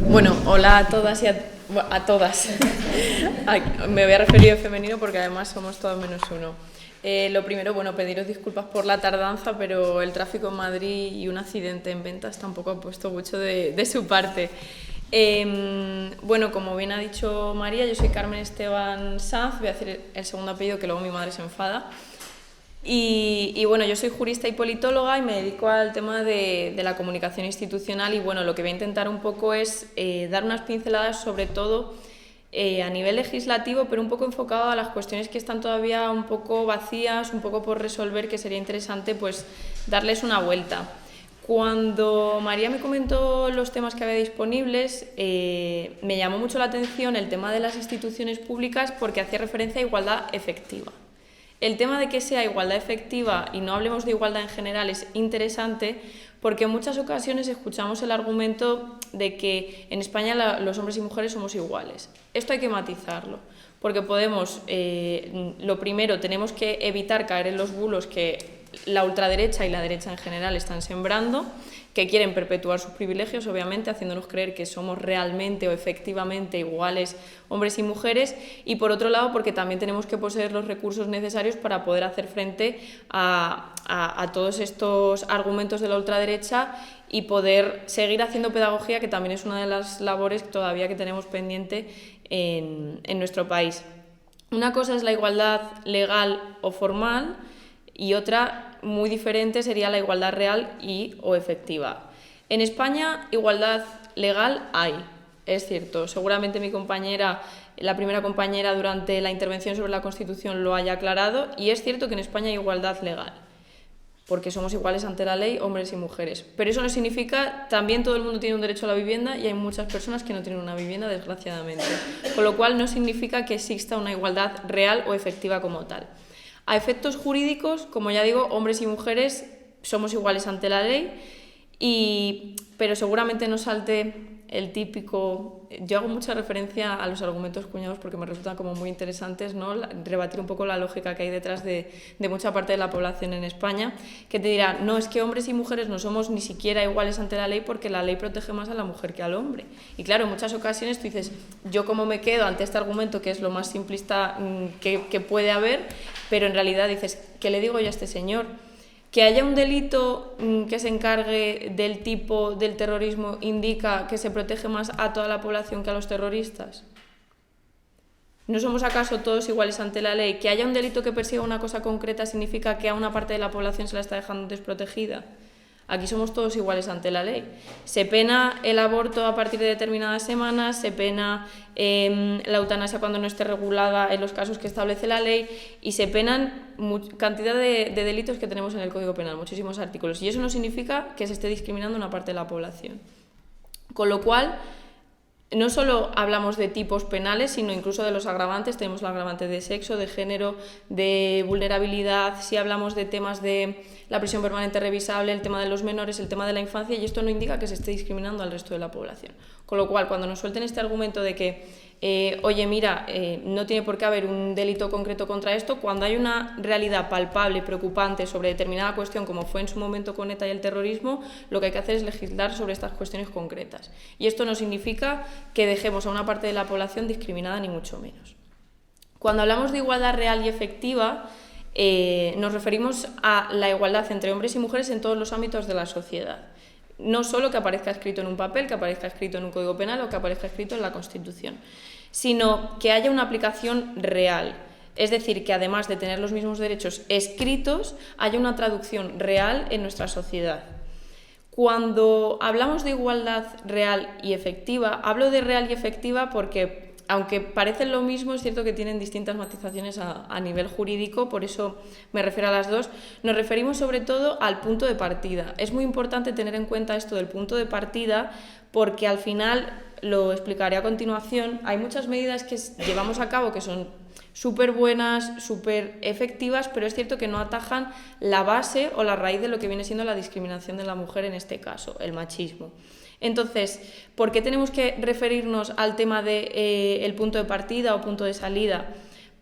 Bueno, hola a todas y a todas. Me voy a referir en femenino porque además somos todas menos uno. Lo primero, bueno, pediros disculpas por la tardanza, pero el tráfico en Madrid y un accidente en ventas tampoco ha puesto mucho de su parte. Bueno, como bien ha dicho María, yo soy Carmen Esteban Sanz, voy a decir el segundo apellido que luego mi madre se enfada. Y bueno, yo soy jurista y politóloga y me dedico al tema de la comunicación institucional y bueno, lo que voy a intentar un poco es dar unas pinceladas sobre todo a nivel legislativo, pero un poco enfocado a las cuestiones que están todavía un poco vacías, un poco por resolver, que sería interesante pues darles una vuelta. Cuando María me comentó los temas que había disponibles, me llamó mucho la atención el tema de las instituciones públicas porque hacía referencia a igualdad efectiva. El tema de que sea igualdad efectiva y no hablemos de igualdad en general es interesante porque en muchas ocasiones escuchamos el argumento de que en España los hombres y mujeres somos iguales. Esto hay que matizarlo, porque lo primero, tenemos que evitar caer en los bulos que la ultraderecha y la derecha en general están sembrando, que quieren perpetuar sus privilegios, obviamente, haciéndonos creer que somos realmente o efectivamente iguales hombres y mujeres, y por otro lado, porque también tenemos que poseer los recursos necesarios para poder hacer frente a todos estos argumentos de la ultraderecha y poder seguir haciendo pedagogía, que también es una de las labores todavía que tenemos pendiente en nuestro país. Una cosa es la igualdad legal o formal, y otra muy diferente sería la igualdad real o efectiva. En España, igualdad legal hay, es cierto. Seguramente mi compañera, la primera compañera durante la intervención sobre la Constitución lo haya aclarado, y es cierto que en España hay igualdad legal, porque somos iguales ante la ley, hombres y mujeres. Pero eso no significa, también todo el mundo tiene un derecho a la vivienda y hay muchas personas que no tienen una vivienda, desgraciadamente. Con lo cual no significa que exista una igualdad real o efectiva como tal. A efectos jurídicos, como ya digo, hombres y mujeres somos iguales ante la ley, pero seguramente no salte el típico... Yo hago mucha referencia a los argumentos cuñados porque me resultan como muy interesantes, ¿no? Rebatir un poco la lógica que hay detrás de mucha parte de la población en España, que te dirá, no, es que hombres y mujeres no somos ni siquiera iguales ante la ley porque la ley protege más a la mujer que al hombre. Y claro, en muchas ocasiones tú dices, yo cómo me quedo ante este argumento que es lo más simplista que puede haber, pero en realidad dices, ¿qué le digo yo a este señor? Que haya un delito que se encargue del tipo del terrorismo indica que se protege más a toda la población que a los terroristas. ¿No somos acaso todos iguales ante la ley? Que haya un delito que persiga una cosa concreta significa que a una parte de la población se la está dejando desprotegida. Aquí somos todos iguales ante la ley. Se pena el aborto a partir de determinadas semanas, se pena la eutanasia cuando no esté regulada en los casos que establece la ley, y se penan cantidad de delitos que tenemos en el Código Penal, muchísimos artículos. Y eso no significa que se esté discriminando una parte de la población. Con lo cual, no solo hablamos de tipos penales, sino incluso de los agravantes. Tenemos el agravante de sexo, de género, de vulnerabilidad. Si hablamos de temas de la prisión permanente revisable, el tema de los menores, el tema de la infancia, y esto no indica que se esté discriminando al resto de la población. Con lo cual, cuando nos suelten este argumento de que, oye, mira, no tiene por qué haber un delito concreto contra esto, cuando hay una realidad palpable, preocupante sobre determinada cuestión, como fue en su momento con ETA y el terrorismo, lo que hay que hacer es legislar sobre estas cuestiones concretas. Y esto no significa que dejemos a una parte de la población discriminada, ni mucho menos. Cuando hablamos de igualdad real y efectiva, nos referimos a la igualdad entre hombres y mujeres en todos los ámbitos de la sociedad. No solo que aparezca escrito en un papel, que aparezca escrito en un código penal o que aparezca escrito en la Constitución, sino que haya una aplicación real. Es decir, que además de tener los mismos derechos escritos, haya una traducción real en nuestra sociedad. Cuando hablamos de igualdad real y efectiva, hablo de real y efectiva porque, aunque parecen lo mismo, es cierto que tienen distintas matizaciones a nivel jurídico, por eso me refiero a las dos. Nos referimos sobre todo al punto de partida. Es muy importante tener en cuenta esto del punto de partida porque al final, lo explicaré a continuación, hay muchas medidas que llevamos a cabo que son súper buenas, súper efectivas, pero es cierto que no atajan la base o la raíz de lo que viene siendo la discriminación de la mujer en este caso, el machismo. Entonces, ¿por qué tenemos que referirnos al tema del punto de partida o punto de salida?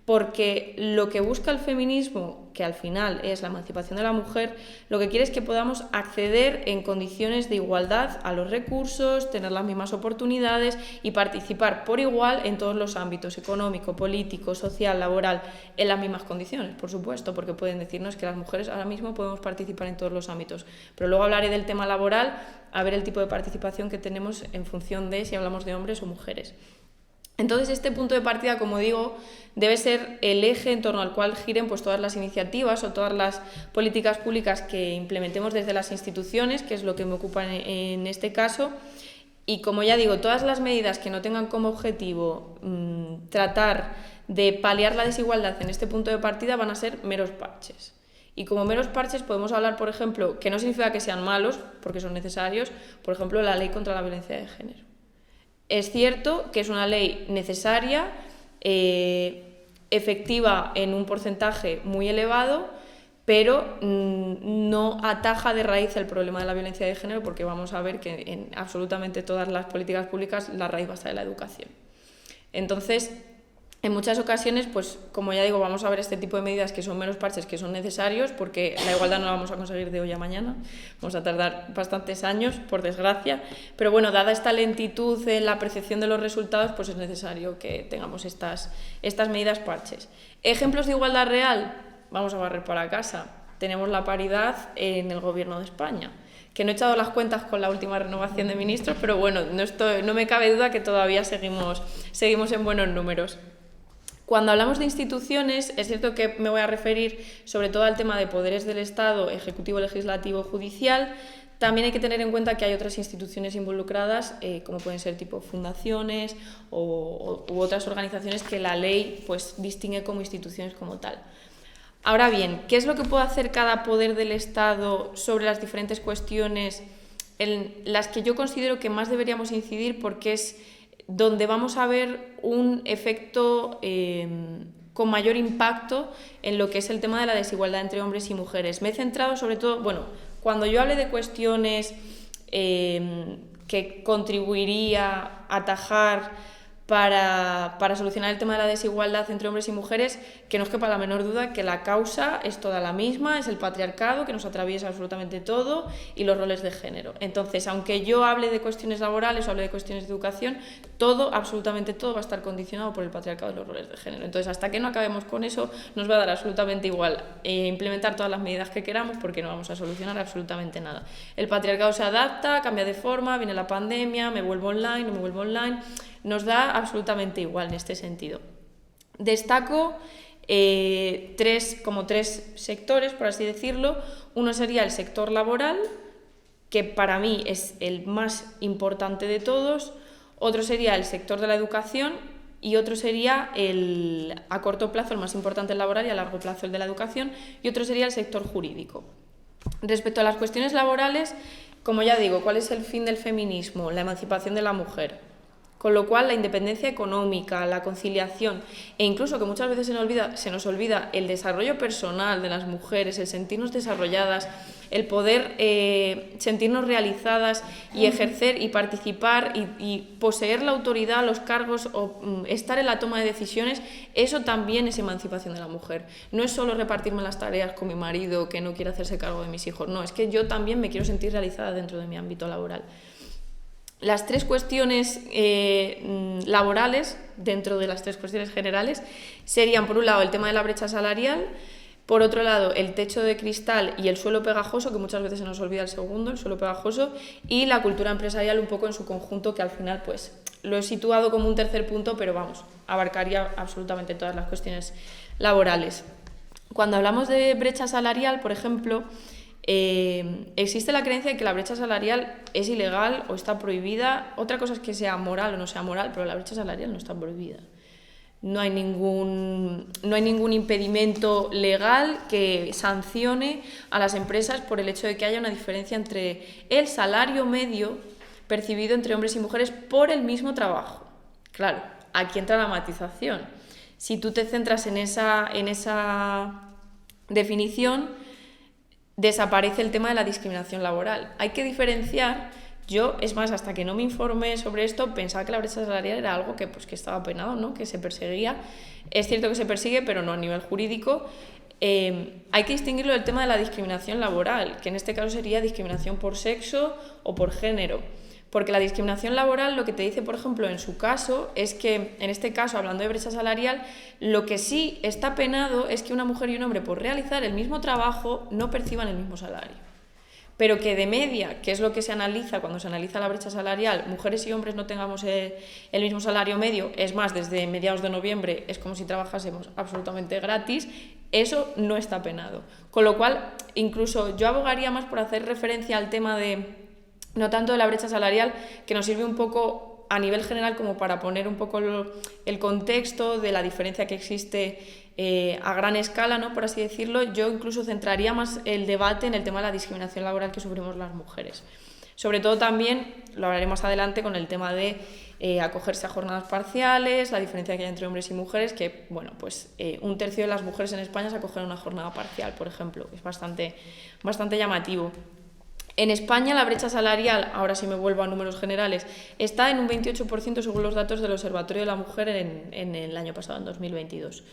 porque lo que busca el feminismo, que al final es la emancipación de la mujer, lo que quiere es que podamos acceder en condiciones de igualdad a los recursos, tener las mismas oportunidades y participar por igual en todos los ámbitos, económico, político, social, laboral, en las mismas condiciones, por supuesto, porque pueden decirnos que las mujeres ahora mismo podemos participar en todos los ámbitos, pero luego hablaré del tema laboral, a ver el tipo de participación que tenemos en función de si hablamos de hombres o mujeres. Entonces, este punto de partida, como digo, debe ser el eje en torno al cual giren pues, todas las iniciativas o todas las políticas públicas que implementemos desde las instituciones, que es lo que me ocupa en este caso. Y como ya digo, todas las medidas que no tengan como objetivo tratar de paliar la desigualdad en este punto de partida van a ser meros parches. Y como meros parches podemos hablar, por ejemplo, que no significa que sean malos, porque son necesarios, por ejemplo, la ley contra la violencia de género. Es cierto que es una ley necesaria, efectiva en un porcentaje muy elevado, pero no ataja de raíz el problema de la violencia de género, porque vamos a ver que en absolutamente todas las políticas públicas la raíz va a estar en la educación. Entonces, en muchas ocasiones, pues como ya digo, vamos a ver este tipo de medidas que son meros parches, que son necesarios, porque la igualdad no la vamos a conseguir de hoy a mañana, vamos a tardar bastantes años, por desgracia, pero bueno, dada esta lentitud en la percepción de los resultados, pues es necesario que tengamos estas medidas parches. ¿Ejemplos de igualdad real? Vamos a barrer para casa. Tenemos la paridad en el Gobierno de España, que no he echado las cuentas con la última renovación de ministros, pero bueno, no me cabe duda que todavía seguimos en buenos números. Cuando hablamos de instituciones, es cierto que me voy a referir sobre todo al tema de poderes del Estado, ejecutivo, legislativo, judicial. También hay que tener en cuenta que hay otras instituciones involucradas, como pueden ser tipo fundaciones u otras organizaciones que la ley pues, distingue como instituciones como tal. Ahora bien, ¿qué es lo que puede hacer cada poder del Estado sobre las diferentes cuestiones en las que yo considero que más deberíamos incidir, porque es donde vamos a ver un efecto con mayor impacto en lo que es el tema de la desigualdad entre hombres y mujeres? Me he centrado sobre todo, bueno, cuando yo hable de cuestiones que contribuiría a atajar para solucionar el tema de la desigualdad entre hombres y mujeres, que no os quepa la menor duda que la causa es toda la misma, es el patriarcado que nos atraviesa absolutamente todo y los roles de género. Entonces, aunque yo hable de cuestiones laborales o hable de cuestiones de educación, todo, absolutamente todo, va a estar condicionado por el patriarcado y los roles de género. Entonces, hasta que no acabemos con eso, nos va a dar absolutamente igual implementar todas las medidas que queramos, porque no vamos a solucionar absolutamente nada. El patriarcado se adapta, cambia de forma, viene la pandemia, me vuelvo online, no me vuelvo online. Nos da absolutamente igual en este sentido. Destaco tres sectores, por así decirlo. Uno sería el sector laboral, que para mí es el más importante de todos. Otro sería el sector de la educación y otro sería a corto plazo el más importante el laboral y a largo plazo el de la educación, y otro sería el sector jurídico. Respecto a las cuestiones laborales, como ya digo, ¿cuál es el fin del feminismo? La emancipación de la mujer. Con lo cual, la independencia económica, la conciliación e incluso, que muchas veces se nos olvida, el desarrollo personal de las mujeres, el sentirnos desarrolladas, el poder sentirnos realizadas y ejercer y participar y poseer la autoridad, los cargos o estar en la toma de decisiones, eso también es emancipación de la mujer. No es solo repartirme las tareas con mi marido que no quiere hacerse cargo de mis hijos, no, es que yo también me quiero sentir realizada dentro de mi ámbito laboral. Las tres cuestiones laborales, dentro de las tres cuestiones generales, serían, por un lado, el tema de la brecha salarial, por otro lado, el techo de cristal y el suelo pegajoso, que muchas veces se nos olvida el segundo, el suelo pegajoso, y la cultura empresarial un poco en su conjunto, que al final pues lo he situado como un tercer punto, pero vamos, abarcaría absolutamente todas las cuestiones laborales. Cuando hablamos de brecha salarial, por ejemplo, existe la creencia de que la brecha salarial es ilegal o está prohibida. Otra cosa es que sea moral o no sea moral, pero la brecha salarial no está prohibida. No hay ningún impedimento legal que sancione a las empresas por el hecho de que haya una diferencia entre el salario medio percibido entre hombres y mujeres por el mismo trabajo. Claro, aquí entra la matización. Si tú te centras en esa definición, desaparece el tema de la discriminación laboral. Hay que diferenciar Yo, es más, hasta que no me informé sobre esto, pensaba que la brecha salarial era algo que estaba penado, ¿no? Que se perseguía. Es cierto que se persigue, pero no a nivel jurídico. Hay que distinguirlo del tema de la discriminación laboral, que en este caso sería discriminación por sexo o por género. Porque la discriminación laboral lo que te dice, por ejemplo, en su caso, es que, en este caso, hablando de brecha salarial, lo que sí está penado es que una mujer y un hombre, por realizar el mismo trabajo, no perciban el mismo salario. Pero que de media, que es lo que se analiza cuando se analiza la brecha salarial, mujeres y hombres no tengamos el mismo salario medio, es más, desde mediados de noviembre es como si trabajásemos absolutamente gratis, eso no está penado. Con lo cual, incluso yo abogaría más por hacer referencia al tema de, no tanto de la brecha salarial, que nos sirve un poco a nivel general como para poner un poco el contexto de la diferencia que existe a gran escala, ¿no? Por así decirlo. Yo incluso centraría más el debate en el tema de la discriminación laboral que sufrimos las mujeres. Sobre todo también, lo hablaré más adelante, con el tema de acogerse a jornadas parciales, la diferencia que hay entre hombres y mujeres, que, bueno, pues 1/3 de las mujeres en España se acogen a una jornada parcial, por ejemplo, que es bastante llamativo. En España la brecha salarial, ahora sí me vuelvo a números generales, está en un 28% según los datos del Observatorio de la Mujer en el año pasado, en 2022.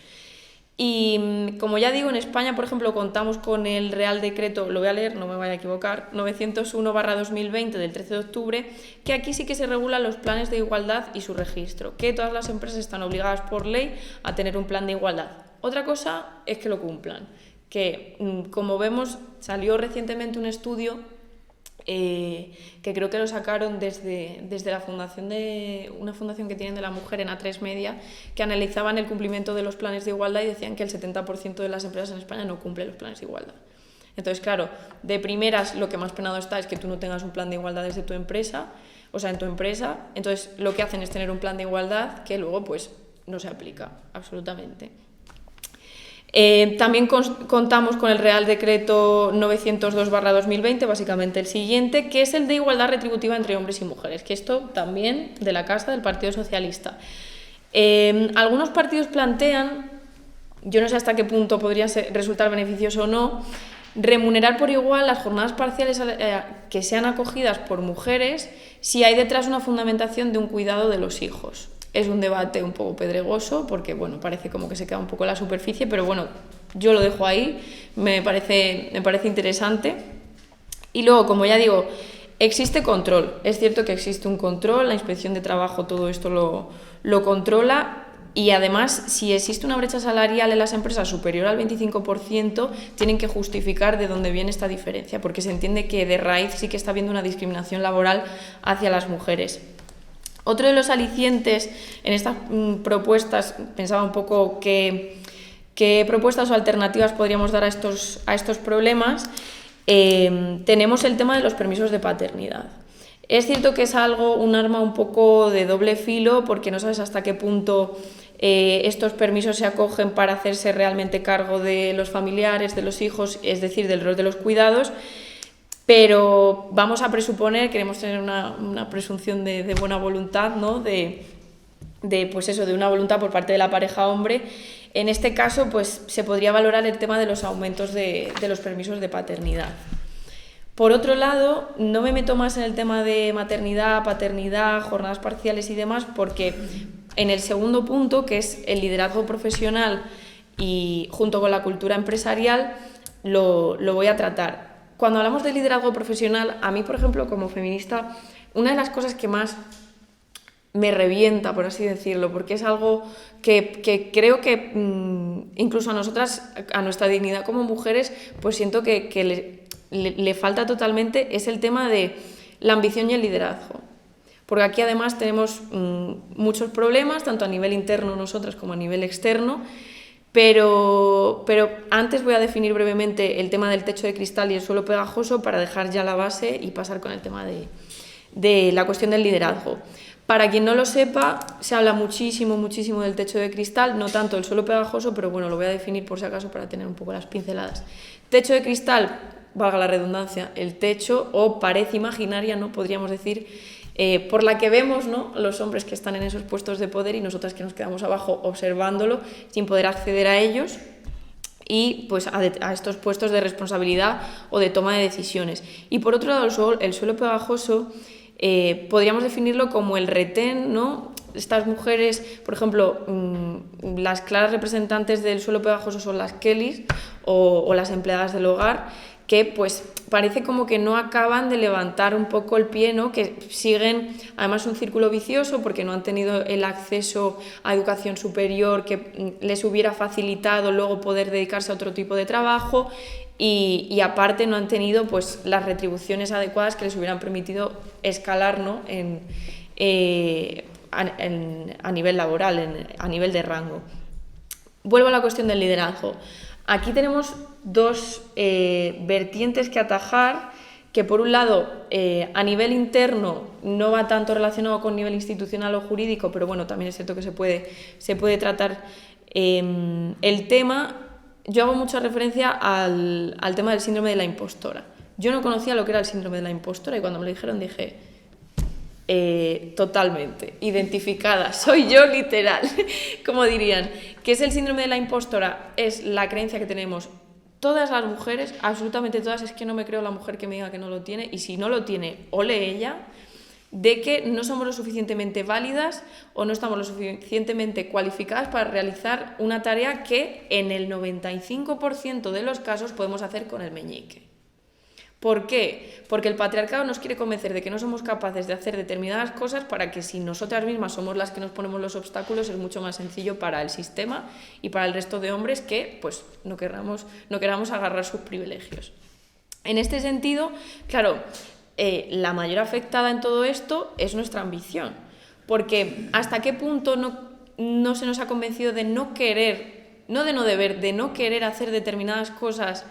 Y como ya digo, en España, por ejemplo, contamos con el Real Decreto, lo voy a leer, no me vaya a equivocar, 901/2020 del 13 de octubre, que aquí sí que se regulan los planes de igualdad y su registro, que todas las empresas están obligadas por ley a tener un plan de igualdad. Otra cosa es que lo cumplan, que como vemos salió recientemente un estudio que creo que lo sacaron desde la fundación una fundación que tienen de la mujer en A3 Media, que analizaban el cumplimiento de los planes de igualdad y decían que el 70% de las empresas en España no cumplen los planes de igualdad. Entonces, claro, de primeras lo que más penado está es que tú no tengas un plan de igualdad desde tu empresa, o sea, en tu empresa. Entonces, lo que hacen es tener un plan de igualdad que luego pues no se aplica absolutamente. También contamos con el Real Decreto 902/2020, básicamente el siguiente, que es el de igualdad retributiva entre hombres y mujeres, que esto también de la casa del Partido Socialista. Algunos partidos plantean, yo no sé hasta qué punto podría resultar beneficioso o no, remunerar por igual las jornadas parciales que sean acogidas por mujeres si hay detrás una fundamentación de un cuidado de los hijos. Es un debate un poco pedregoso porque, bueno, parece como que se queda un poco en la superficie, pero bueno, yo lo dejo ahí, me parece interesante. Y luego, como ya digo, existe control. Es cierto que existe un control, la Inspección de Trabajo todo esto lo controla, y además, si existe una brecha salarial en las empresas superior al 25%, tienen que justificar de dónde viene esta diferencia, porque se entiende que de raíz sí que está habiendo una discriminación laboral hacia las mujeres. Otro de los alicientes en estas propuestas, pensaba un poco qué propuestas o alternativas podríamos dar a estos problemas. Tenemos el tema de los permisos de paternidad. Es cierto que es un arma un poco de doble filo, porque no sabes hasta qué punto estos permisos se acogen para hacerse realmente cargo de los familiares, de los hijos, es decir, del rol de los cuidados. Pero vamos a presuponer, queremos tener una presunción de buena voluntad, ¿no? de una voluntad por parte de la pareja hombre. En este caso, pues se podría valorar el tema de los aumentos de los permisos de paternidad. Por otro lado, no me meto más en el tema de maternidad, paternidad, jornadas parciales y demás, porque en el segundo punto, que es el liderazgo profesional y junto con la cultura empresarial, lo voy a tratar. Cuando hablamos de liderazgo profesional, a mí, por ejemplo, como feminista, una de las cosas que más me revienta, por así decirlo, porque es algo que creo que incluso a nosotras, a nuestra dignidad como mujeres, pues siento que le falta totalmente, es el tema de la ambición y el liderazgo. Porque aquí además tenemos muchos problemas, tanto a nivel interno nosotras como a nivel externo. Pero antes voy a definir brevemente el tema del techo de cristal y el suelo pegajoso para dejar ya la base y pasar con el tema de la cuestión del liderazgo. Para quien no lo sepa, se habla muchísimo del techo de cristal, no tanto del suelo pegajoso, pero bueno, lo voy a definir por si acaso para tener un poco las pinceladas. Techo de cristal, valga la redundancia, el techo o pared imaginaria, ¿no? Podríamos decir, por la que vemos, ¿no?, los hombres que están en esos puestos de poder y nosotras que nos quedamos abajo observándolo sin poder acceder a ellos y pues a estos puestos de responsabilidad o de toma de decisiones. Y por otro lado, el suelo pegajoso podríamos definirlo como el retén, ¿no? Estas mujeres, por ejemplo, las claras representantes del suelo pegajoso son las Kellys o las empleadas del hogar, que pues parece como que no acaban de levantar un poco el pie, ¿no? Que siguen además un círculo vicioso porque no han tenido el acceso a educación superior que les hubiera facilitado luego poder dedicarse a otro tipo de trabajo y aparte no han tenido pues las retribuciones adecuadas que les hubieran permitido escalar, ¿no? A nivel laboral, a nivel de rango. Vuelvo a la cuestión del liderazgo. Aquí tenemos dos vertientes que atajar, que por un lado a nivel interno no va tanto relacionado con nivel institucional o jurídico, pero bueno, también es cierto que se puede tratar el tema. Yo hago mucha referencia al tema del síndrome de la impostora. Yo no conocía lo que era el síndrome de la impostora y cuando me lo dijeron dije, totalmente, identificada, soy yo literal, como dirían. ¿Qué es el síndrome de la impostora? Es la creencia que tenemos todas las mujeres, absolutamente todas, es que no me creo la mujer que me diga que no lo tiene, y si no lo tiene, ole ella, de que no somos lo suficientemente válidas o no estamos lo suficientemente cualificadas para realizar una tarea que en el 95% de los casos podemos hacer con el meñique. ¿Por qué? Porque el patriarcado nos quiere convencer de que no somos capaces de hacer determinadas cosas para que si nosotras mismas somos las que nos ponemos los obstáculos es mucho más sencillo para el sistema y para el resto de hombres que pues no queramos agarrar sus privilegios. En este sentido, claro, la mayor afectada en todo esto es nuestra ambición, porque hasta qué punto no se nos ha convencido de no querer, no de no deber, de no querer hacer determinadas cosas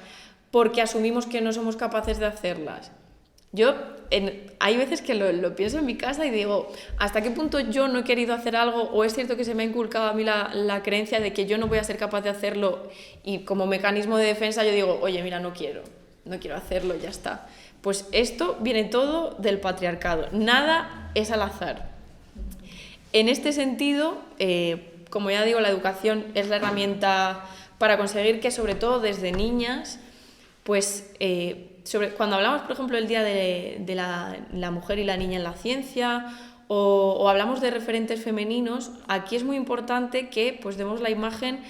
porque asumimos que no somos capaces de hacerlas. Hay veces que lo pienso en mi casa y digo, ¿hasta qué punto yo no he querido hacer algo? O es cierto que se me ha inculcado a mí la creencia de que yo no voy a ser capaz de hacerlo y como mecanismo de defensa yo digo, oye, mira, no quiero hacerlo, ya está. Pues esto viene todo del patriarcado, nada es al azar. En este sentido, como ya digo, la educación es la herramienta para conseguir que sobre todo desde niñas, pues cuando hablamos, por ejemplo, del Día de la Mujer y la Niña en la Ciencia o hablamos de referentes femeninos, aquí es muy importante que pues, demos la imagen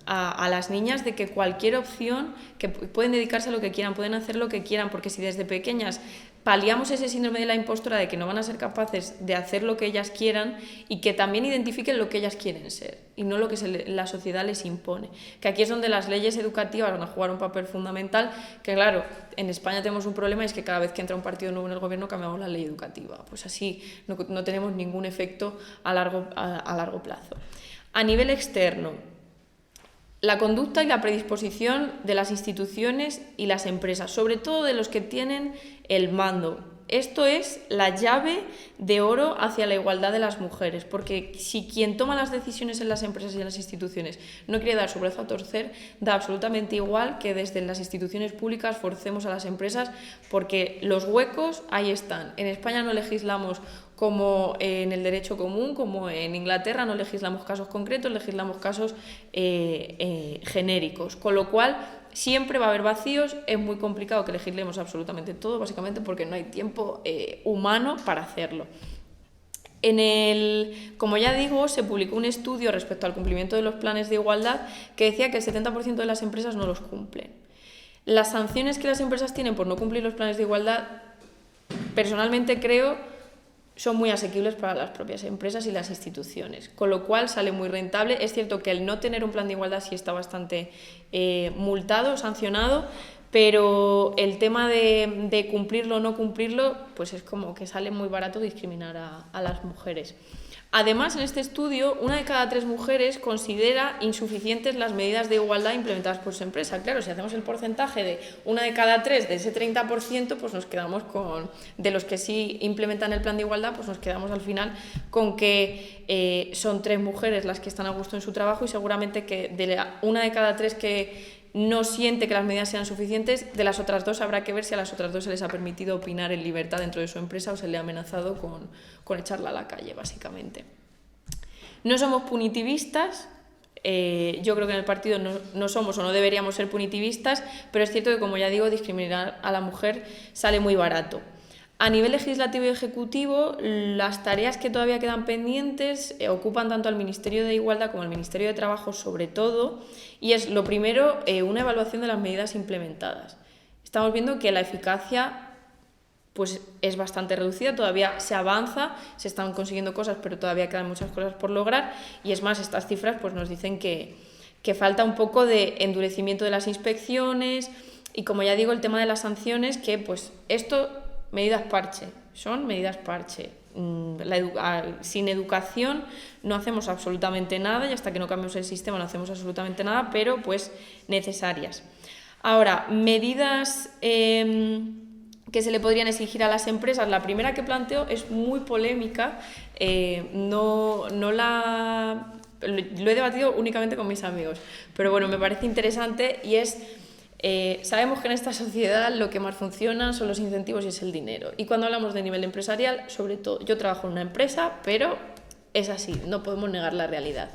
a las niñas de que cualquier opción, que pueden dedicarse a lo que quieran, pueden hacer lo que quieran, porque si desde pequeñas paliamos ese síndrome de la impostora de que no van a ser capaces de hacer lo que ellas quieran y que también identifiquen lo que ellas quieren ser y no lo que la sociedad les impone. Que aquí es donde las leyes educativas van a jugar un papel fundamental, que claro, en España tenemos un problema y es que cada vez que entra un partido nuevo en el gobierno cambiamos la ley educativa. Pues así no tenemos ningún efecto a largo plazo. A nivel externo, la conducta y la predisposición de las instituciones y las empresas, sobre todo de los que tienen el mando. Esto es la llave de oro hacia la igualdad de las mujeres, porque si quien toma las decisiones en las empresas y en las instituciones no quiere dar su brazo a torcer, da absolutamente igual que desde las instituciones públicas forcemos a las empresas, porque los huecos ahí están. En España no legislamos como en el derecho común, como en Inglaterra, no legislamos casos concretos, legislamos casos genéricos, con lo cual siempre va a haber vacíos, es muy complicado que legislemos absolutamente todo, básicamente porque no hay tiempo humano para hacerlo. Como ya digo, se publicó un estudio respecto al cumplimiento de los planes de igualdad que decía que el 70% de las empresas no los cumplen. Las sanciones que las empresas tienen por no cumplir los planes de igualdad, personalmente creo son muy asequibles para las propias empresas y las instituciones, con lo cual sale muy rentable. Es cierto que el no tener un plan de igualdad sí está bastante multado, sancionado, pero el tema de cumplirlo o no cumplirlo, pues es como que sale muy barato discriminar a las mujeres. Además, en este estudio, 1 de cada 3 mujeres considera insuficientes las medidas de igualdad implementadas por su empresa. Claro, si hacemos el porcentaje de 1 de cada 3, de ese 30%, pues nos quedamos de los que sí implementan el plan de igualdad, pues nos quedamos al final con que son 3 mujeres las que están a gusto en su trabajo y seguramente que de 1 de cada 3 que no siente que las medidas sean suficientes, de las otras 2 habrá que ver si a las otras 2 se les ha permitido opinar en libertad dentro de su empresa o se le ha amenazado con echarla a la calle, básicamente. No somos punitivistas, yo creo que en el partido no somos o no deberíamos ser punitivistas, pero es cierto que, como ya digo, discriminar a la mujer sale muy barato. A nivel legislativo y ejecutivo, las tareas que todavía quedan pendientes ocupan tanto al Ministerio de Igualdad como al Ministerio de Trabajo sobre todo, y es lo primero, una evaluación de las medidas implementadas. Estamos viendo que la eficacia pues, es bastante reducida, todavía se avanza, se están consiguiendo cosas, pero todavía quedan muchas cosas por lograr, y es más, estas cifras pues, nos dicen que falta un poco de endurecimiento de las inspecciones, y como ya digo, el tema de las sanciones, que pues esto... Medidas parche, son medidas parche. Sin educación no hacemos absolutamente nada, y hasta que no cambiemos el sistema no hacemos absolutamente nada, pero pues necesarias. Ahora, medidas que se le podrían exigir a las empresas. La primera que planteo es muy polémica, lo he debatido únicamente con mis amigos, pero bueno, me parece interesante, y es... sabemos que en esta sociedad lo que más funciona son los incentivos y es el dinero. Y cuando hablamos de nivel empresarial, sobre todo, yo trabajo en una empresa, pero es así, no podemos negar la realidad.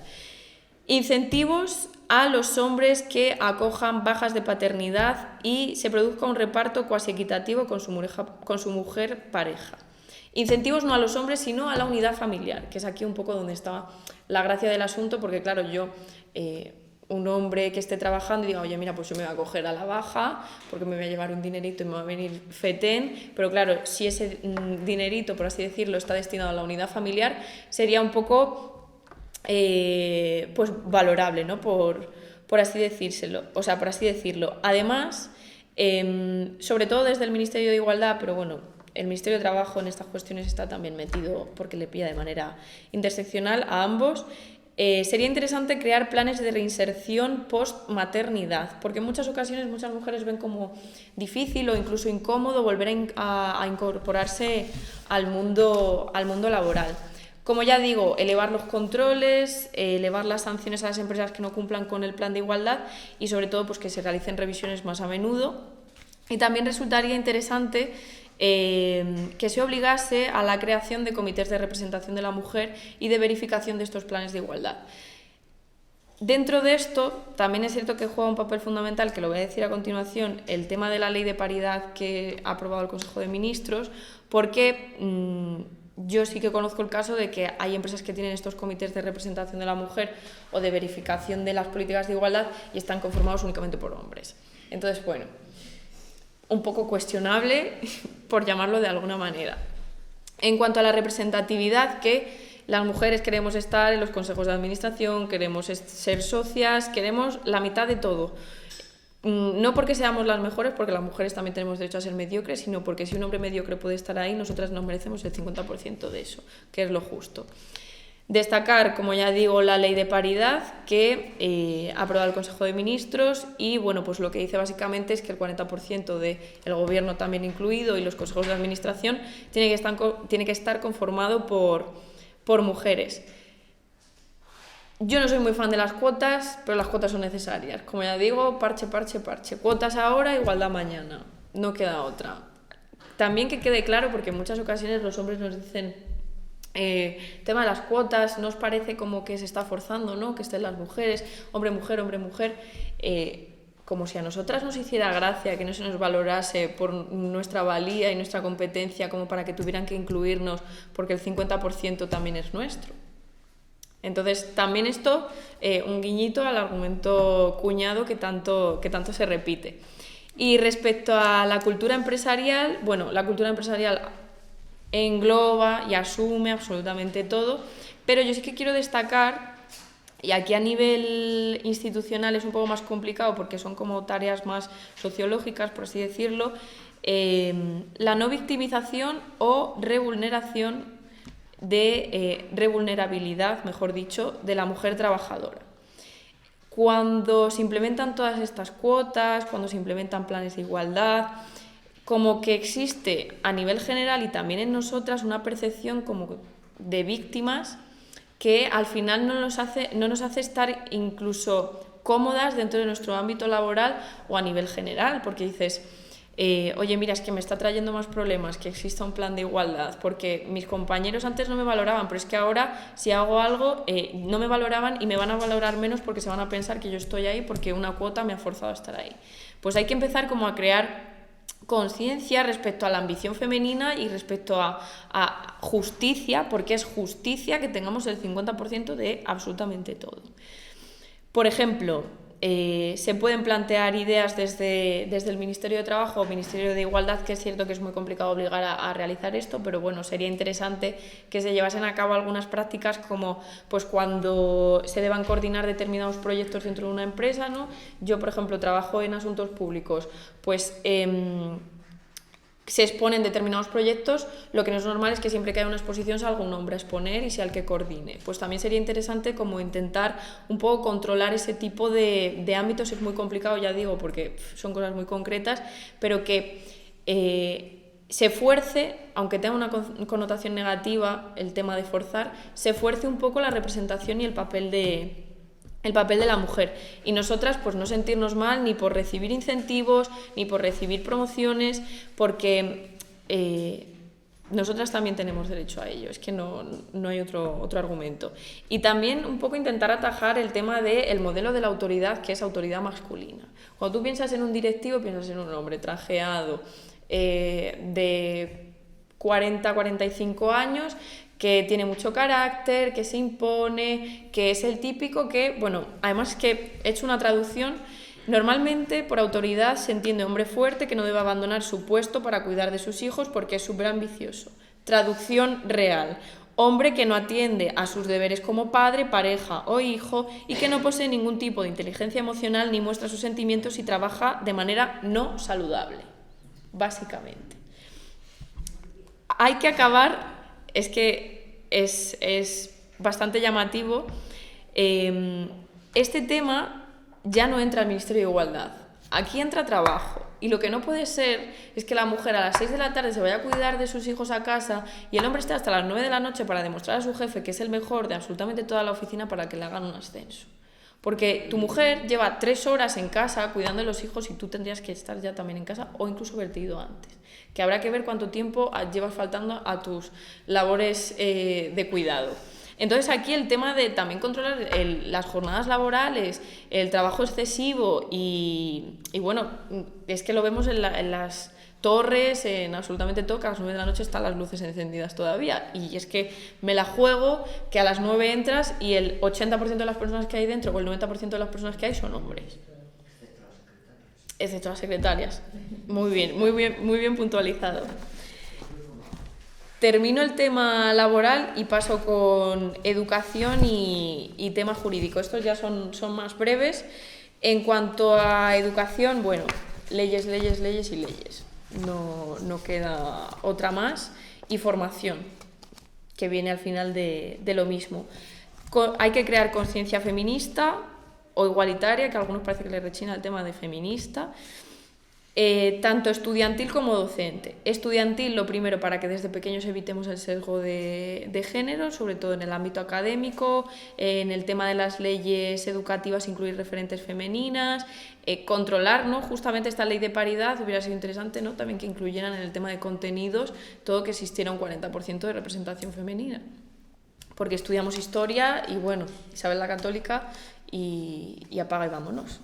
Incentivos a los hombres que acojan bajas de paternidad y se produzca un reparto cuasi equitativo con su mujer pareja. Incentivos no a los hombres, sino a la unidad familiar, que es aquí un poco donde está la gracia del asunto, porque claro, yo... un hombre que esté trabajando y diga, oye, mira, pues yo me voy a coger a la baja porque me voy a llevar un dinerito y me va a venir fetén, pero claro, si ese dinerito, por así decirlo, está destinado a la unidad familiar, sería un poco pues valorable, ¿no? Por así decírselo, o sea, por así decirlo. Además, sobre todo desde el Ministerio de Igualdad, pero bueno, el Ministerio de Trabajo en estas cuestiones está también metido porque le pilla de manera interseccional a ambos. Sería interesante crear planes de reinserción post-maternidad, porque en muchas ocasiones muchas mujeres ven como difícil o incluso incómodo volver a incorporarse al mundo laboral. Como ya digo, elevar los controles, elevar las sanciones a las empresas que no cumplan con el plan de igualdad y sobre todo pues, que se realicen revisiones más a menudo. Y también resultaría interesante que se obligase a la creación de comités de representación de la mujer y de verificación de estos planes de igualdad. Dentro de esto, también es cierto que juega un papel fundamental, que lo voy a decir a continuación, el tema de la ley de paridad que ha aprobado el Consejo de Ministros, porque yo sí que conozco el caso de que hay empresas que tienen estos comités de representación de la mujer o de verificación de las políticas de igualdad y están conformados únicamente por hombres. Entonces, bueno, un poco cuestionable, por llamarlo de alguna manera. En cuanto a la representatividad, que las mujeres queremos estar en los consejos de administración, queremos ser socias, queremos la mitad de todo. No porque seamos las mejores, porque las mujeres también tenemos derecho a ser mediocres, sino porque si un hombre mediocre puede estar ahí, nosotras nos merecemos el 50% de eso, que es lo justo. Destacar, como ya digo, la ley de paridad que ha aprobado el Consejo de Ministros y bueno, pues lo que dice básicamente es que el 40% del gobierno también incluido y los consejos de administración tiene que estar conformado por mujeres. Yo no soy muy fan de las cuotas, pero las cuotas son necesarias. Como ya digo, parche, parche, parche. Cuotas ahora, igualdad mañana. No queda otra. También que quede claro, porque en muchas ocasiones los hombres nos dicen tema de las cuotas, ¿no os parece como que se está forzando, ¿no? Que estén las mujeres, hombre, mujer, hombre, mujer? Como si a nosotras nos hiciera gracia que no se nos valorase por nuestra valía y nuestra competencia como para que tuvieran que incluirnos porque el 50% también es nuestro. Entonces, también esto, un guiñito al argumento cuñado que tanto se repite. Y respecto a la cultura empresarial, bueno, la cultura empresarial engloba y asume absolutamente todo, pero yo sí que quiero destacar, y aquí a nivel institucional es un poco más complicado porque son como tareas más sociológicas, por así decirlo, la no victimización o revulnerabilidad, mejor dicho, de la mujer trabajadora. Cuando se implementan todas estas cuotas, cuando se implementan planes de igualdad, como que existe a nivel general y también en nosotras una percepción como de víctimas que al final no nos hace estar incluso cómodas dentro de nuestro ámbito laboral o a nivel general, porque dices, oye, mira, es que me está trayendo más problemas que exista un plan de igualdad, porque mis compañeros antes no me valoraban, pero es que ahora si hago algo no me valoraban y me van a valorar menos porque se van a pensar que yo estoy ahí porque una cuota me ha forzado a estar ahí. Pues hay que empezar como a crear conciencia respecto a la ambición femenina y respecto a justicia, porque es justicia que tengamos el 50% de absolutamente todo. Por ejemplo, se pueden plantear ideas desde el Ministerio de Trabajo o Ministerio de Igualdad, que es cierto que es muy complicado obligar a realizar esto, pero bueno, sería interesante que se llevasen a cabo algunas prácticas como pues cuando se deban coordinar determinados proyectos dentro de una empresa, ¿no? Yo, por ejemplo, trabajo en asuntos públicos, pues se exponen determinados proyectos, lo que no es normal es que siempre que haya una exposición salga un hombre a exponer y sea el que coordine. Pues también sería interesante como intentar un poco controlar ese tipo de ámbitos. Es muy complicado, ya digo, porque son cosas muy concretas, pero que se fuerce, aunque tenga una connotación negativa el tema de forzar, se fuerce un poco la representación y el papel de la mujer, y nosotras pues no sentirnos mal ni por recibir incentivos ni por recibir promociones, porque nosotras también tenemos derecho a ello, es que no hay otro argumento. Y también un poco intentar atajar el tema del modelo de la autoridad, que es autoridad masculina. Cuando tú piensas en un directivo, piensas en un hombre trajeado de 40-45 años, que tiene mucho carácter, que se impone, que es el típico que, bueno, además que he hecho una traducción, normalmente por autoridad se entiende hombre fuerte que no debe abandonar su puesto para cuidar de sus hijos porque es súper ambicioso. Traducción real: hombre que no atiende a sus deberes como padre, pareja o hijo y que no posee ningún tipo de inteligencia emocional ni muestra sus sentimientos y trabaja de manera no saludable, básicamente. Hay que acabar. Es que es bastante llamativo. Este tema ya no entra al Ministerio de Igualdad. Aquí entra trabajo. Y lo que no puede ser es que la mujer a las 6 de la tarde se vaya a cuidar de sus hijos a casa y el hombre esté hasta las 9 de la noche para demostrar a su jefe que es el mejor de absolutamente toda la oficina para que le hagan un ascenso. Porque tu mujer lleva 3 horas en casa cuidando de los hijos y tú tendrías que estar ya también en casa o incluso haberte ido antes. Que habrá que ver cuánto tiempo llevas faltando a tus labores de cuidado. Entonces aquí el tema de también controlar las jornadas laborales, el trabajo excesivo y bueno, es que lo vemos en las torres, en absolutamente todo, que a las 9 de la noche están las luces encendidas todavía, y es que me la juego que a las 9 entras y el 80% de las personas que hay dentro o el 90% de las personas que hay son hombres. Excepto las secretarias. Muy bien puntualizado. Termino el tema laboral y paso con educación y tema jurídico. Estos ya son más breves. En cuanto a educación, bueno, leyes y leyes. No queda otra más. Y formación, que viene al final de lo mismo. Hay que crear conciencia feminista o igualitaria, que a algunos parece que les rechina el tema de feminista, tanto estudiantil como docente. Estudiantil, lo primero, para que desde pequeños evitemos el sesgo de género, sobre todo en el ámbito académico, en el tema de las leyes educativas, incluir referentes femeninas, controlar, ¿no? Justamente esta ley de paridad, hubiera sido interesante, ¿no?, también que incluyeran en el tema de contenidos todo que existiera un 40% de representación femenina. Porque estudiamos historia y, bueno, Isabel la Católica y apaga y vámonos.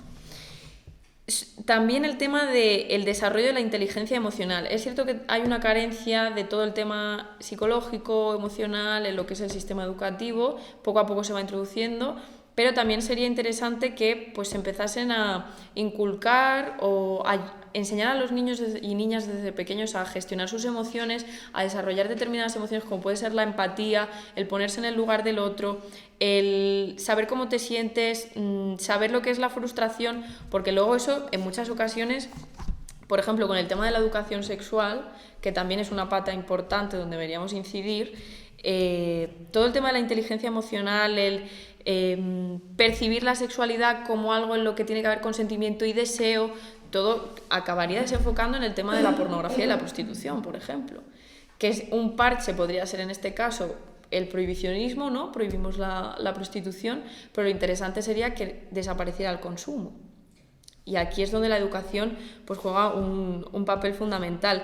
También el tema del desarrollo de la inteligencia emocional. Es cierto que hay una carencia de todo el tema psicológico, emocional, en lo que es el sistema educativo, poco a poco se va introduciendo, pero también sería interesante que pues empezasen a inculcar o a enseñar a los niños y niñas desde pequeños a gestionar sus emociones, a desarrollar determinadas emociones como puede ser la empatía, el ponerse en el lugar del otro, el saber cómo te sientes, saber lo que es la frustración, porque luego eso en muchas ocasiones, por ejemplo con el tema de la educación sexual, que también es una pata importante donde deberíamos incidir, todo el tema de la inteligencia emocional, el percibir la sexualidad como algo en lo que tiene que haber consentimiento y deseo, todo acabaría desenfocando en el tema de la pornografía y la prostitución, por ejemplo, que es un parche, podría ser en este caso el prohibicionismo, ¿no? Prohibimos la prostitución, pero lo interesante sería que desapareciera el consumo. Y aquí es donde la educación pues, juega un papel fundamental.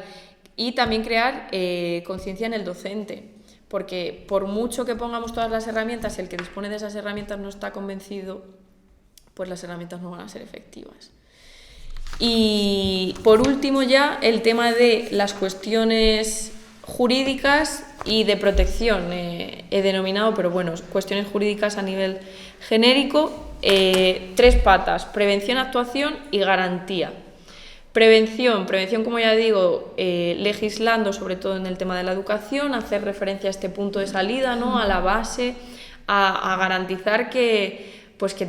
Y también crear conciencia en el docente, porque por mucho que pongamos todas las herramientas, si el que dispone de esas herramientas no está convencido, pues las herramientas no van a ser efectivas. Y por último ya el tema de las cuestiones jurídicas y de protección, he denominado, pero bueno, cuestiones jurídicas a nivel genérico, 3 patas: prevención, actuación y garantía. Prevención como ya digo, legislando sobre todo en el tema de la educación, hacer referencia a este punto de salida, ¿no?, a la base, a garantizar que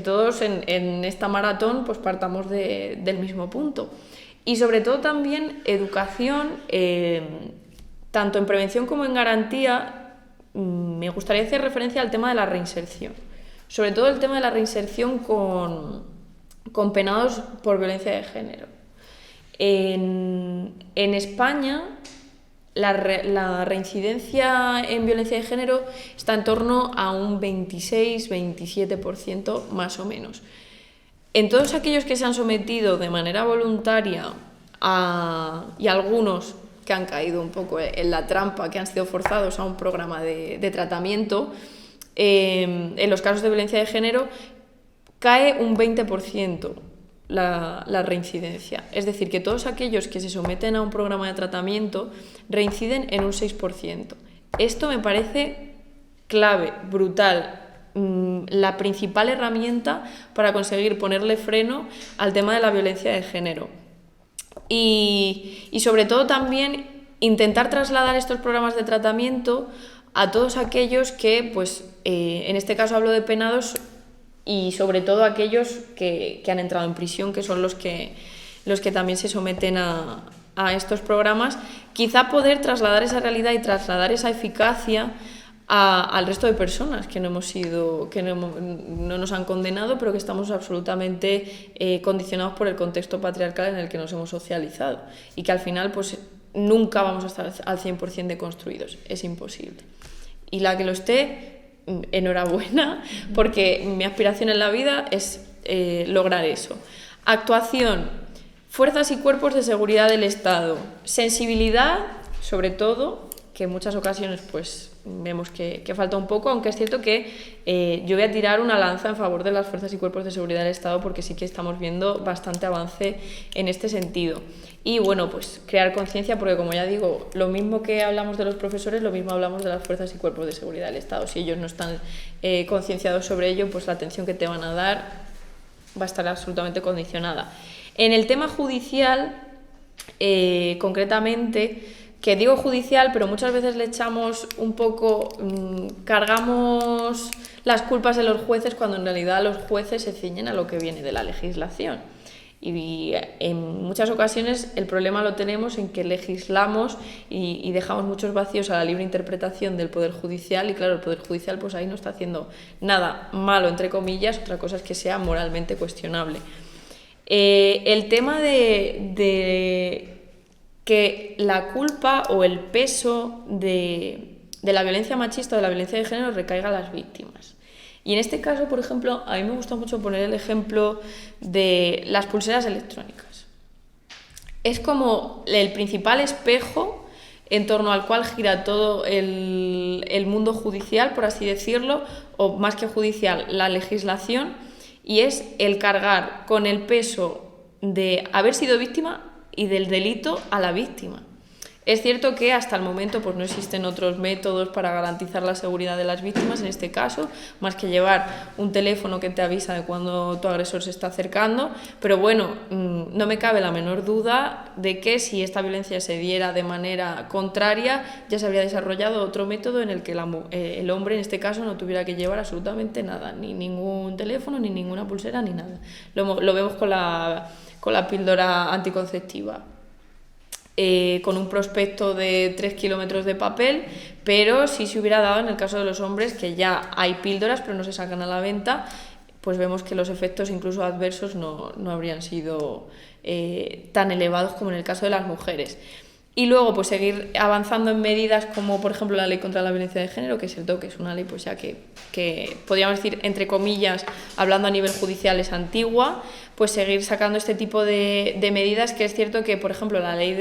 todos en esta maratón pues partamos del mismo punto. Y sobre todo también educación, tanto en prevención como en garantía. Me gustaría hacer referencia al tema de la reinserción, sobre todo el tema de la reinserción con penados por violencia de género. En España la reincidencia en violencia de género está en torno a un 26-27% más o menos. En todos aquellos que se han sometido de manera voluntaria y algunos que han caído un poco en la trampa, que han sido forzados a un programa de tratamiento, en los casos de violencia de género cae un 20% la reincidencia. Es decir, que todos aquellos que se someten a un programa de tratamiento reinciden en un 6%. Esto me parece clave, brutal, la principal herramienta para conseguir ponerle freno al tema de la violencia de género. Y sobre todo también intentar trasladar estos programas de tratamiento a todos aquellos que, en este caso hablo de penados, y sobre todo aquellos que han entrado en prisión, que son los que también se someten a estos programas, quizá poder trasladar esa realidad y trasladar esa eficacia al resto de personas que no nos han condenado, pero que estamos absolutamente condicionados por el contexto patriarcal en el que nos hemos socializado, y que al final nunca vamos a estar al 100% deconstruidos, es imposible. Y la que lo esté, enhorabuena, porque mi aspiración en la vida es lograr eso. Actuación: fuerzas y cuerpos de seguridad del Estado. Sensibilidad, sobre todo, que en muchas ocasiones vemos que falta un poco, aunque es cierto que yo voy a tirar una lanza en favor de las fuerzas y cuerpos de seguridad del Estado, porque sí que estamos viendo bastante avance en este sentido. Y bueno, crear conciencia, porque como ya digo, lo mismo que hablamos de los profesores, lo mismo hablamos de las fuerzas y cuerpos de seguridad del Estado. Si ellos no están concienciados sobre ello, la atención que te van a dar va a estar absolutamente condicionada. En el tema judicial, concretamente, que digo judicial, pero muchas veces le echamos un poco, cargamos las culpas de los jueces, cuando en realidad los jueces se ciñen a lo que viene de la legislación. Y en muchas ocasiones el problema lo tenemos en que legislamos y dejamos muchos vacíos a la libre interpretación del Poder Judicial, y claro, el Poder Judicial ahí no está haciendo nada malo, entre comillas, otra cosa es que sea moralmente cuestionable. El tema de que la culpa o el peso de la violencia machista o de la violencia de género recaiga a las víctimas. Y en este caso, por ejemplo, a mí me gusta mucho poner el ejemplo de las pulseras electrónicas. Es como el principal espejo en torno al cual gira todo el mundo judicial, por así decirlo, o más que judicial, la legislación, y es el cargar con el peso de haber sido víctima y del delito a la víctima. Es cierto que hasta el momento no existen otros métodos para garantizar la seguridad de las víctimas, en este caso, más que llevar un teléfono que te avisa de cuando tu agresor se está acercando, pero bueno, no me cabe la menor duda de que si esta violencia se diera de manera contraria, ya se habría desarrollado otro método en el que el hombre, en este caso, no tuviera que llevar absolutamente nada, ni ningún teléfono, ni ninguna pulsera, ni nada. Lo vemos con la píldora anticonceptiva. Con un prospecto de 3 kilómetros de papel, pero sí se hubiera dado en el caso de los hombres, que ya hay píldoras pero no se sacan a la venta, vemos que los efectos incluso adversos no habrían sido tan elevados como en el caso de las mujeres. Y luego seguir avanzando en medidas como por ejemplo la ley contra la violencia de género, que es cierto que es una ley ya que podríamos decir, entre comillas, hablando a nivel judicial, es antigua, seguir sacando este tipo de medidas, que es cierto que por ejemplo la ley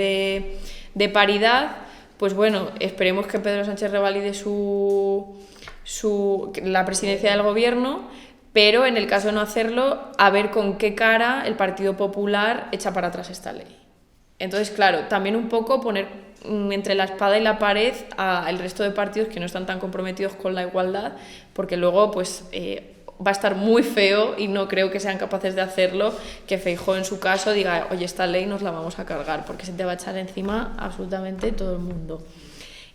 de paridad, esperemos que Pedro Sánchez revalide la presidencia del gobierno, pero en el caso de no hacerlo, a ver con qué cara el Partido Popular echa para atrás esta ley. Entonces, claro, también un poco poner entre la espada y la pared al resto de partidos que no están tan comprometidos con la igualdad, porque luego pues va a estar muy feo, y no creo que sean capaces de hacerlo, que Feijóo en su caso diga, oye, esta ley nos la vamos a cargar, porque se te va a echar encima absolutamente todo el mundo.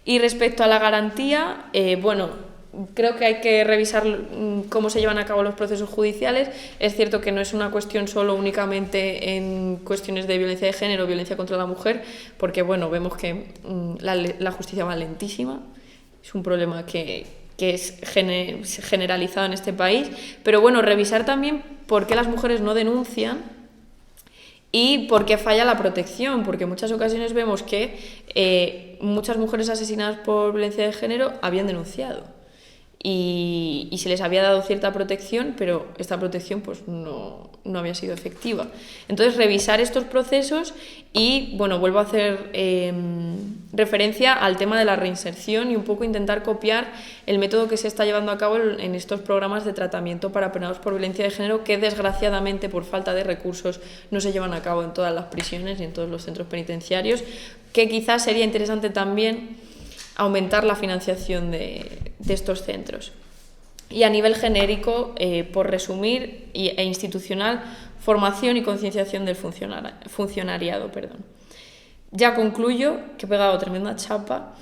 Y respecto a la garantía, bueno, creo que hay que revisar cómo se llevan a cabo los procesos judiciales. Es cierto que no es una cuestión solo únicamente en cuestiones de violencia de género o violencia contra la mujer, porque bueno, vemos que la justicia va lentísima, es un problema que es generalizado en este país, pero bueno, revisar también por qué las mujeres no denuncian y por qué falla la protección, porque en muchas ocasiones vemos que muchas mujeres asesinadas por violencia de género habían denunciado y se les había dado cierta protección, pero esta protección pues no había sido efectiva. Entonces, revisar estos procesos y, bueno, vuelvo a hacer referencia al tema de la reinserción y un poco intentar copiar el método que se está llevando a cabo en estos programas de tratamiento para penados por violencia de género, que desgraciadamente por falta de recursos no se llevan a cabo en todas las prisiones y en todos los centros penitenciarios, que quizás sería interesante también aumentar la financiación de estos centros. Y a nivel genérico, por resumir, e institucional, formación y concienciación del funcionariado. Ya concluyo, que he pegado tremenda chapa.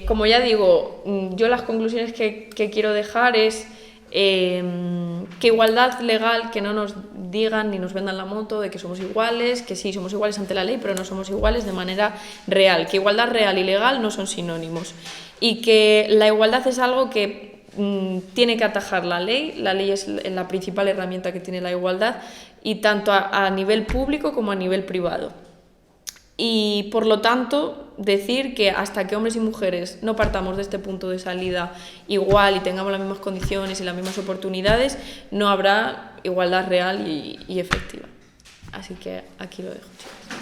Como ya digo, yo las conclusiones que quiero dejar es que igualdad legal, que no nos digan ni nos vendan la moto de que somos iguales, que sí, somos iguales ante la ley, pero no somos iguales de manera real, que igualdad real y legal no son sinónimos, y que la igualdad es algo que tiene que atajar la ley es la principal herramienta que tiene la igualdad, y tanto a nivel público como a nivel privado. Y por lo tanto, decir que hasta que hombres y mujeres no partamos de este punto de salida igual y tengamos las mismas condiciones y las mismas oportunidades, no habrá igualdad real y efectiva. Así que aquí lo dejo, chicos.